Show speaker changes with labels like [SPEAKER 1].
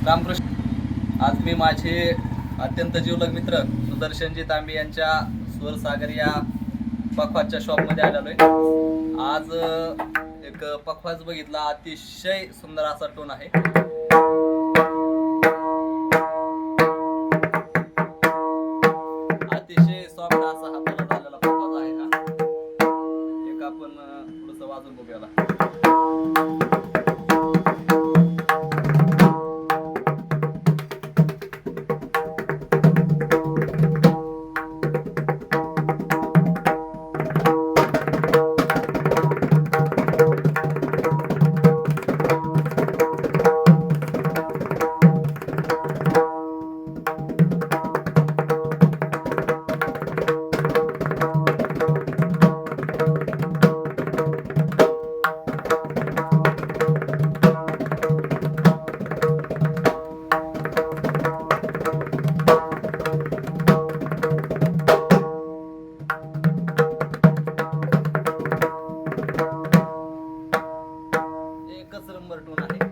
[SPEAKER 1] रामकृष्ण. आज मी माझे अत्यंत जीवलग मित्र सुदर्शनजी तांबे यांच्या स्वरसागर या पखवाजच्या शॉपमध्ये आलेलो आहे. आज एक पखवाज बघितला, अतिशय सुंदर असा टोन आहे. अतिशय सॉफ्ट असा हाताला झालेला पखवाज आहे हा. एक आपण थोडंसं वाजून बघूया. एकच नंबर टोन आहे.